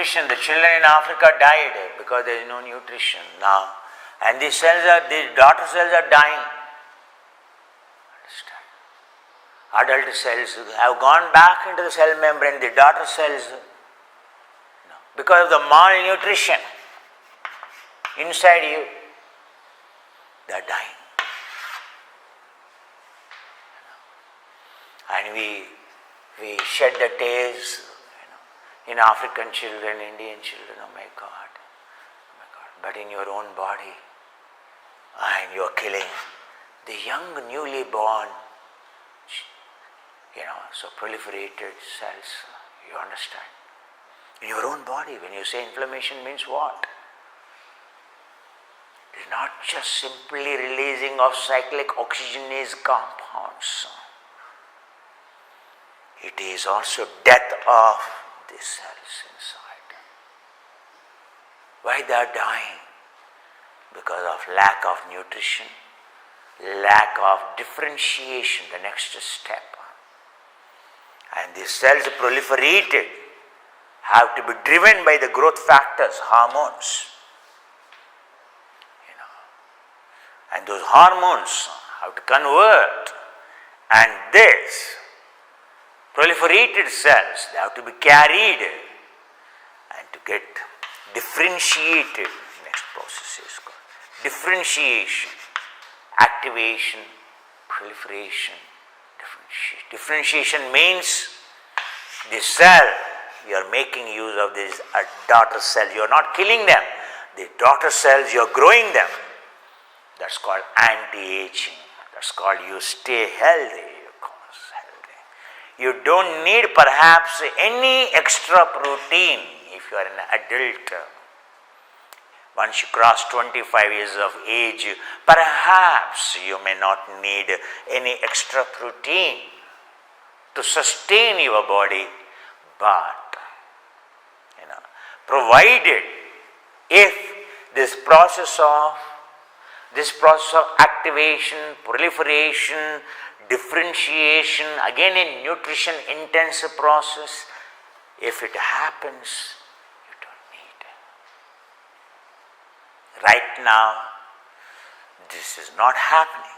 malnutrition. The children in Africa died because there is no nutrition now. And these daughter cells are dying. Understand? Adult cells have gone back into the cell membrane, the daughter cells, because of the malnutrition inside you, they are dying. And we shed the tears, in African children, Indian children, oh my God. But in your own body, and you are killing the young, newly born, so proliferated cells, you understand. In your own body, when you say inflammation means what? It is not just simply releasing of cyclic oxygenase compounds. It is also death of the cells inside. Why they are dying? Because of lack of nutrition, lack of differentiation, the next step. And these cells proliferated have to be driven by the growth factors, hormones. And those hormones have to convert. And this proliferated cells, they have to be carried and to get differentiated. Next process is called differentiation, activation, proliferation, differentiation. Differentiation means the cell, you are making use of these daughter cells. You are not killing them. The daughter cells, you are growing them. That's called anti-aging. That's called you stay healthy. You don't need perhaps any extra protein if you are an adult. Once you cross 25 years of age, perhaps you may not need any extra protein to sustain your body, but provided if this process of activation, proliferation, differentiation, again in nutrition intensive process, if it happens, you don't need. Right now, this is not happening.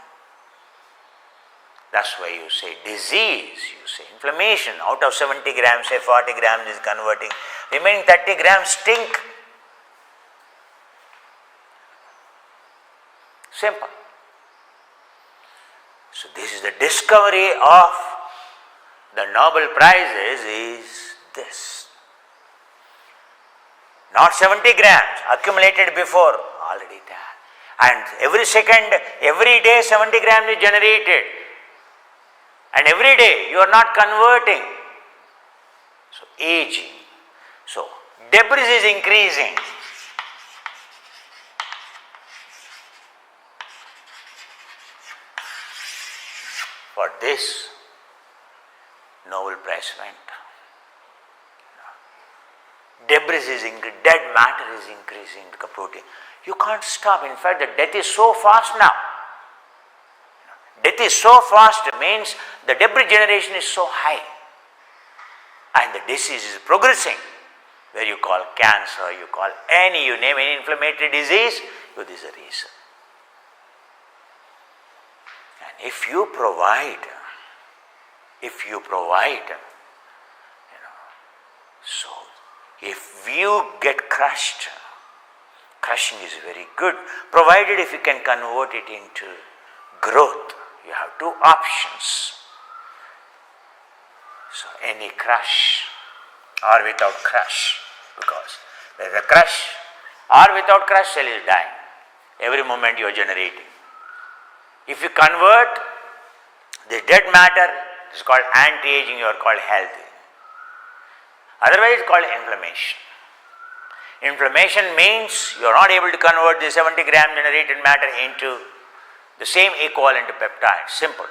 That's why you say disease, you say inflammation. Out of 70 grams, say 40 grams is converting. Remaining 30 grams stink. Simple. So this is the discovery of the Nobel Prizes is this. Not 70 grams accumulated before, already there. And every second, every day 70 grams is generated. And every day you are not converting. So aging. So debris is increasing. For this, Nobel Prize went. Debris is increasing, dead matter is increasing to protein. You can't stop. In fact, the death is so fast now. Death is so fast means the debris generation is so high. And the disease is progressing. Where you call cancer, you call you name any inflammatory disease, this is a reason. And if you provide, so if you get crushed, crushing is very good, provided if you can convert it into growth. You have two options. So any crush or without crush, because there is a crush or without crush, cell is dying. Every moment you are generating. If you convert the dead matter, it is called anti-aging, you are called healthy. Otherwise, it is called inflammation. Inflammation means you are not able to convert the 70 gram generated matter into the same equivalent peptide. Simple.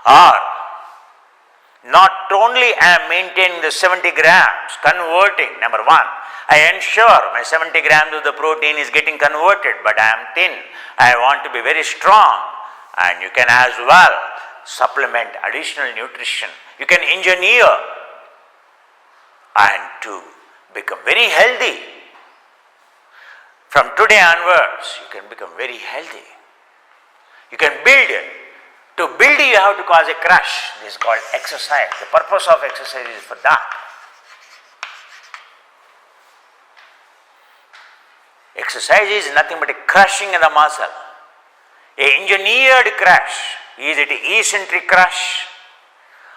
Or not only I am maintaining the 70 grams, converting, number one, I ensure my 70 grams of the protein is getting converted, but I am thin. I want to be very strong. And you can as well supplement additional nutrition. You can engineer and to become very healthy. From today onwards, you can become very healthy. You can build. To build, you have to cause a crash. This is called exercise. The purpose of exercise is for that. Exercise is nothing but a crushing of the muscle. A engineered crash. Is it eccentric crash?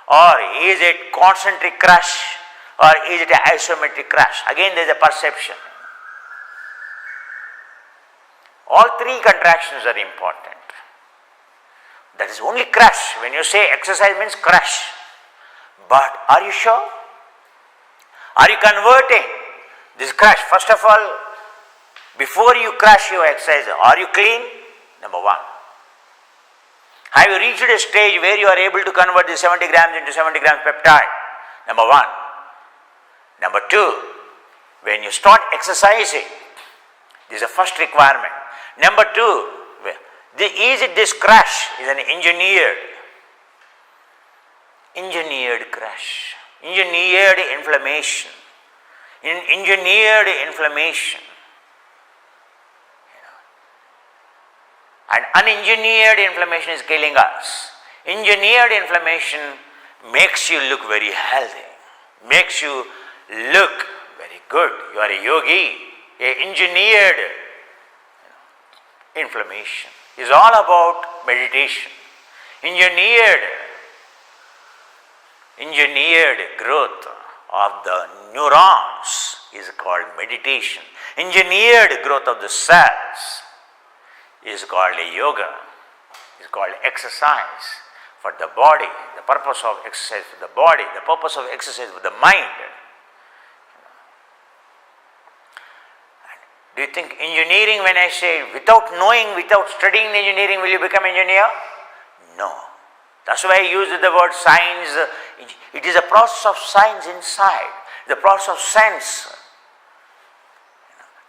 Or is it concentric crash? Or is it an isometric crash? Again, there is a perception. All three contractions are important. That is only crash. When you say exercise means crash. But are you sure? Are you converting this crash? First of all, before you crash your exercise, are you clean? Number one. Have you reached a stage where you are able to convert the 70 grams into 70 grams peptide? Number one. Number two, when you start exercising, this is the first requirement. Number two, this crash is an engineered crash, engineered inflammation, engineered inflammation. And unengineered inflammation is killing us. Engineered inflammation makes you look very healthy, makes you look very good. You are a yogi. Engineered inflammation is all about meditation. Engineered growth of the neurons is called meditation. Engineered growth of the cells is called a yoga, is called exercise for the body. The purpose of exercise for the body, the purpose of exercise for the mind. Do you think engineering, when I say without knowing, without studying engineering, will you become engineer? No. That's why I use the word science. It is a process of science inside, the process of sense,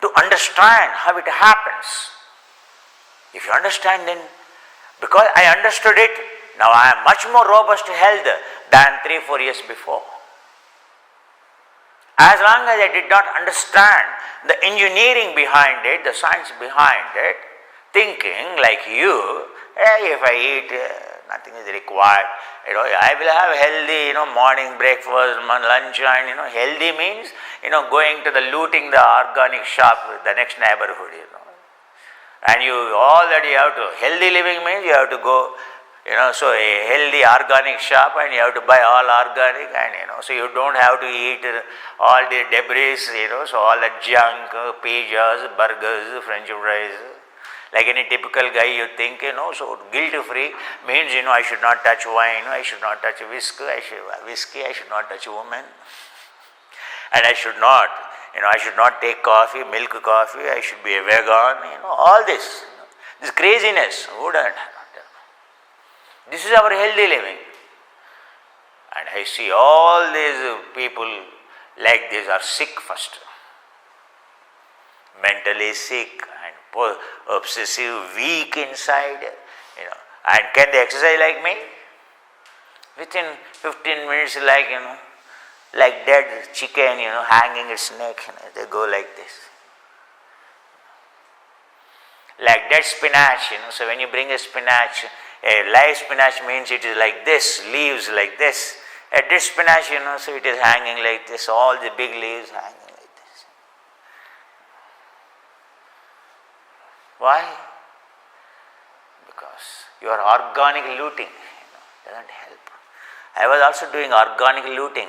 to understand how it happens. If you understand, then because I understood it, now I am much more robust health than 3-4 years before. As long as I did not understand the engineering behind it, the science behind it, thinking like you, if I eat, nothing is required. I will have healthy, morning breakfast, lunch, and healthy means, going to the looting the organic shop, the next neighborhood, And all that you have to, healthy living means you have to go, so a healthy organic shop and you have to buy all organic and, so you don't have to eat all the debris, so all the junk, pizzas, burgers, french fries. Like any typical guy you think, so guilt-free means, I should not touch wine, I should not touch whiskey, I should not touch women. And I should not take coffee, milk coffee, I should be a vegan, all this craziness, wouldn't. This is our healthy living. And I see all these people like this are sick first. Mentally sick and obsessive, weak inside, And can they exercise like me? Within 15 minutes, like dead chicken, hanging its neck, they go like this. Like dead spinach, so when you bring a spinach, a live spinach means it is like this, leaves like this. A dead spinach, so it is hanging like this, all the big leaves hanging like this. Why? Because your organic looting, doesn't help. I was also doing organic looting,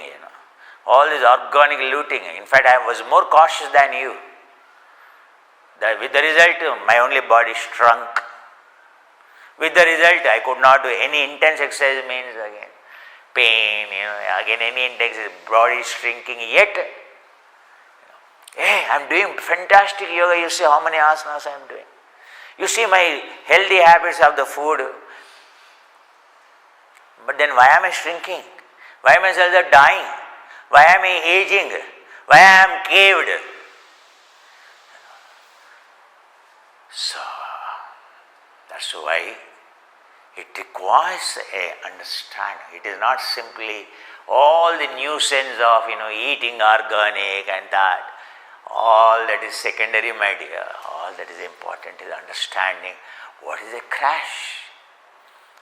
all this organic looting. In fact, I was more cautious than you. With the result, my only body shrunk. With the result, I could not do any intense exercise, means again pain, again any intense body shrinking. Yet, hey, I am doing fantastic yoga. You see how many asanas I am doing. You see my healthy habits of the food. But then why am I shrinking? Why my cells are dying? Why am I aging? Why I am caved? So, that's why it requires a understanding. It is not simply All the nuisance of, eating organic and that, all that is secondary, my dear. All that is important is understanding what is a crash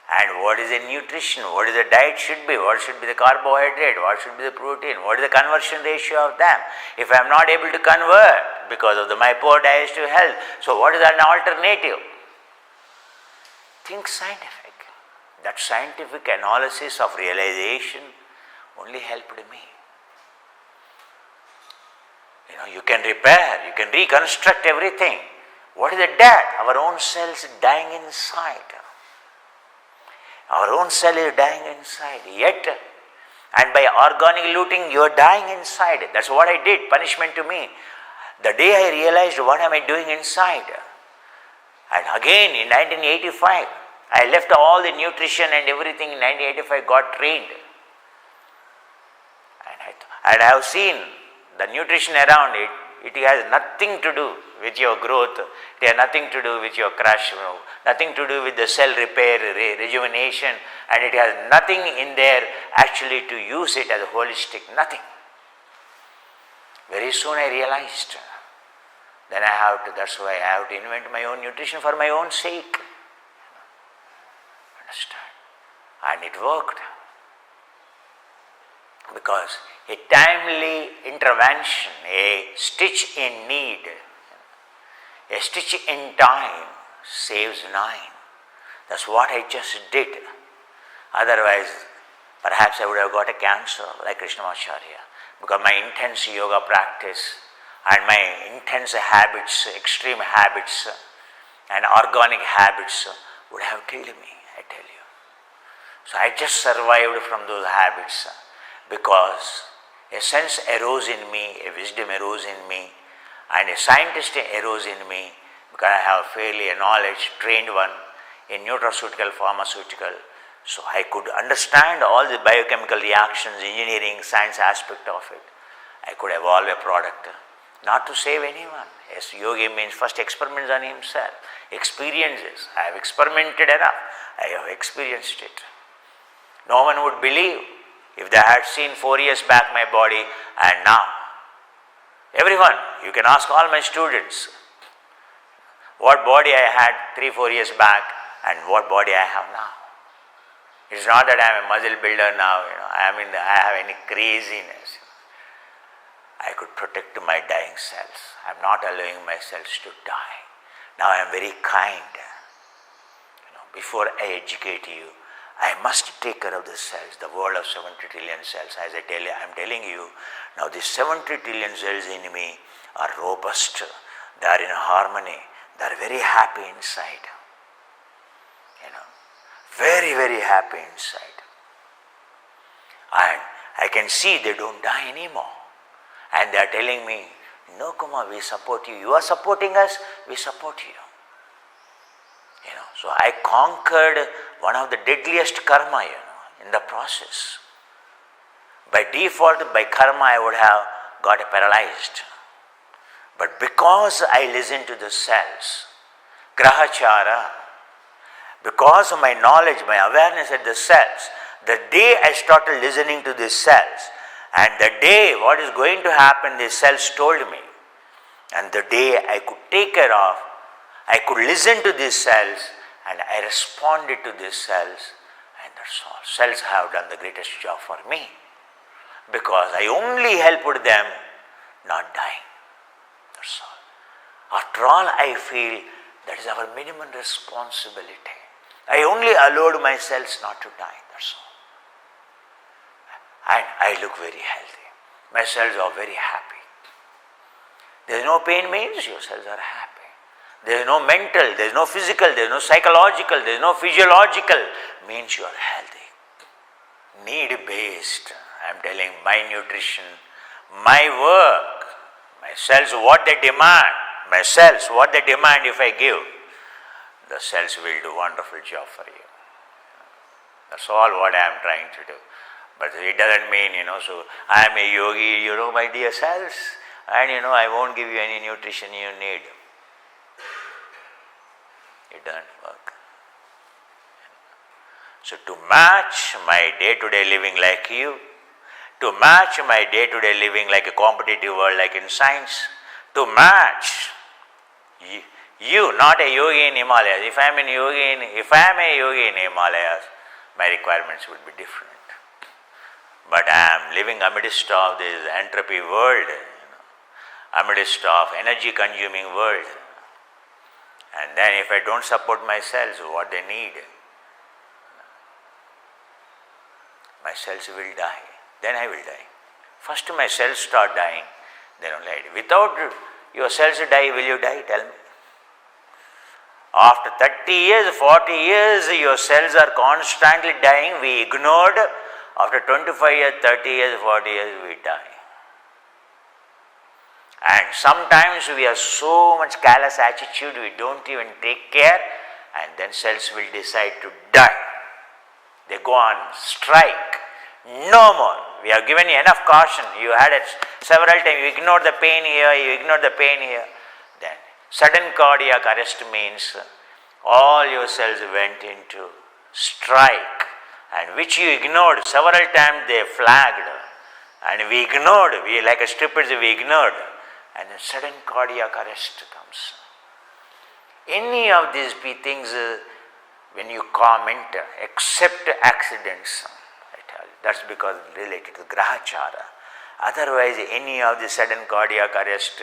and what is a nutrition, what is the diet should be, what should be the carbohydrate, what should be the protein, what is the conversion ratio of them. If I am not able to convert because of my poor digestive health, so what is an alternative? Think scientific. That scientific analysis of realization only helped me. You can repair, you can reconstruct everything. What is the death? Our own cells dying inside. Our own cell is dying inside. Yet, and by organic looting, you are dying inside. That's what I did, punishment to me. The day I realized what am I doing inside. And again in 1985, I left all the nutrition and everything in 1985, got trained. And I have seen the nutrition around it, it has nothing to do with your growth, it has nothing to do with your crash, nothing to do with the cell repair, rejuvenation, and it has nothing in there actually to use it as a holistic, nothing. Very soon I realized, then that's why I have to invent my own nutrition for my own sake. Understand? And it worked. Because a timely intervention, a stitch in need, a stitch in time saves 9. That's what I just did. Otherwise, perhaps I would have got a cancer like Krishnamacharya, because my intense yoga practice and my intense habits, extreme habits and organic habits would have killed me, I tell you. So I just survived from those habits because a sense arose in me, a wisdom arose in me, and a scientist arose in me, because I have fairly a knowledge, trained one in nutraceutical, pharmaceutical. So I could understand all the biochemical reactions, engineering, science aspect of it. I could evolve a product, not to save anyone. Yes, yogi means first experiments on himself, experiences. I have experimented enough, I have experienced it. No one would believe if they had seen 4 years back my body and now. Everyone, you can ask all my students what body I had 3-4 years back and what body I have now. It's not that I am a muscle builder now, I have any craziness. I could protect my dying cells. I am not allowing my cells to die. Now I am very kind. Before I educate you, I must take care of the cells, the world of 70 trillion cells. As I am telling you, now these 70 trillion cells in me are robust, they are in harmony, they are very happy inside. Very, very happy inside. And I can see they don't die anymore. And they are telling me, no Kumar, we support you. You are supporting us, we support you. So I conquered one of the deadliest karma, in the process. By default, by karma, I would have got paralyzed. But because I listened to the cells, grahachara, because of my knowledge, my awareness at the cells, the day I started listening to these cells, and the day what is going to happen, these cells told me, and the day I could take care of, I could listen to these cells, and I responded to these cells, and that's all. Cells have done the greatest job for me, because I only helped them not dying. That's all. After all, I feel that is our minimum responsibility. I only allowed my cells not to die, that's all. And I look very healthy. My cells are very happy. There is no pain means your cells are happy. There is no mental, there is no physical, there is no psychological, there is no physiological, means you are healthy. Need-based, I am telling my nutrition, my work, my cells what they demand, my cells what they demand if I give, the cells will do wonderful job for you. That's all what I am trying to do. But it doesn't mean, so I am a yogi, my dear cells, and I won't give you any nutrition you need. It doesn't work. So to match my day-to-day living like you, to match my day-to-day living like a competitive world, like in science, to match you, not a yogi in Himalayas. If I am a yogi in Himalayas, my requirements would be different. But I am living amidst of this entropy world, amidst of energy-consuming world. And then if I don't support my cells, what they need, my cells will die. Then I will die. First my cells start dying, then only I die. Without your cells die, will you die? Tell me. After 30 years, 40 years, your cells are constantly dying. We ignored. After 25 years, 30 years, 40 years, we die. And sometimes we have so much callous attitude, we don't even take care, and then cells will decide to die. They go on strike. No more. We have given you enough caution. You had it several times. You ignored the pain here, you ignored the pain here. Then sudden cardiac arrest means all your cells went into strike, and which you ignored. Several times they flagged, and we ignored. We like a strippers, we ignored. And then sudden cardiac arrest comes. Any of these things, when you comment, except accidents, I tell you, that's because related to grahachara. Otherwise, any of the sudden cardiac arrest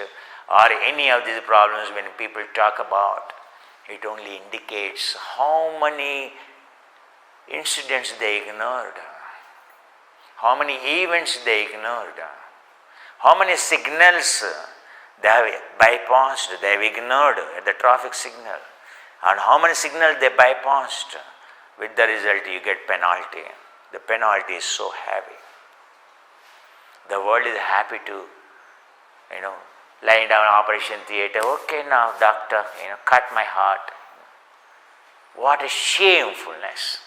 or any of these problems when people talk about, it only indicates how many incidents they ignored, how many events they ignored, how many signals they have bypassed, they have ignored at the traffic signal, and how many signals they bypassed. With the result, you get penalty. The penalty is so heavy. The world is happy to, lying down operation theatre. Okay, now doctor, cut my heart. What a shamefulness.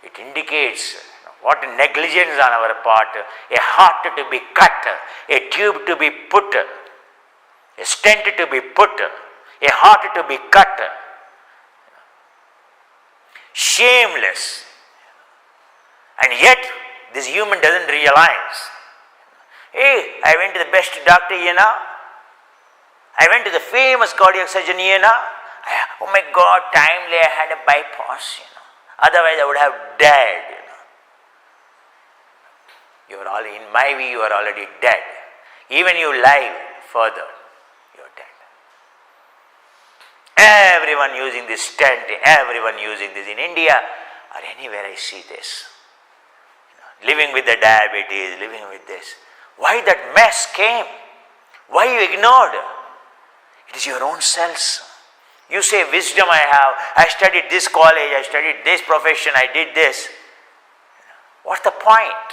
It indicates what a negligence on our part. A heart to be cut, a tube to be put, a stent to be put, a heart to be cut. Shameless. And yet, this human doesn't realize. Hey, I went to the best doctor, I went to the famous cardiac surgeon, Oh my God, timely I had a bypass, Otherwise I would have died, You are all, in my view, you are already dead. Even you lie further, you are dead. Everyone using this stent, everyone using this in India or anywhere I see this. Living with the diabetes, living with this. Why that mess came? Why you ignored? It is your own cells. You say wisdom I have, I studied this college, I studied this profession, I did this. What's the point?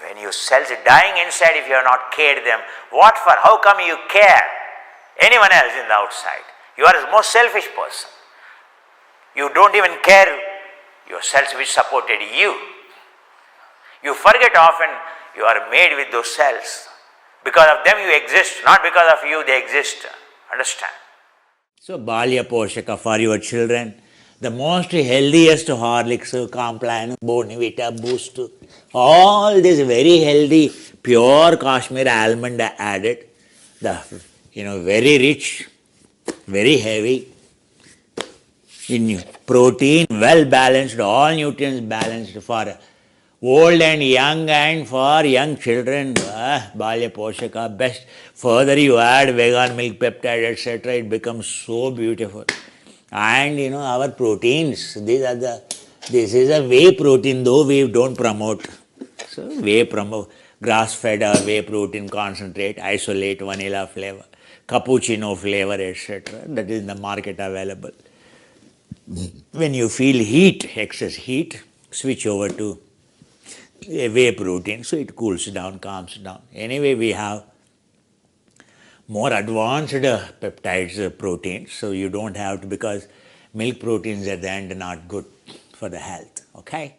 When your cells are dying inside, if you have not cared them, what for? How come you care? Anyone else in the outside? You are a most selfish person. You don't even care your cells which supported you. You forget often you are made with those cells. Because of them you exist, not because of you they exist. Understand? So, Balya Poshaka for your children, the most healthiest Horlicks, Complan, Bonvita, Boost, all this very healthy, pure Kashmir almond added, the very rich, very heavy in protein, well balanced, all nutrients balanced for old and for young children. Balya Poshaka, best. Further you add vegan milk peptide, etc., it becomes so beautiful. And our proteins, this is a whey protein, though we don't promote. So whey promote, grass-fed or whey protein concentrate, isolate, vanilla flavor, cappuccino flavor, etc. That is in the market available. When you feel heat, excess heat, switch over to a whey protein, so it cools down, calms down. Anyway, we have more advanced peptides, proteins, so you don't have to, because milk proteins at the end are not good for the health, okay?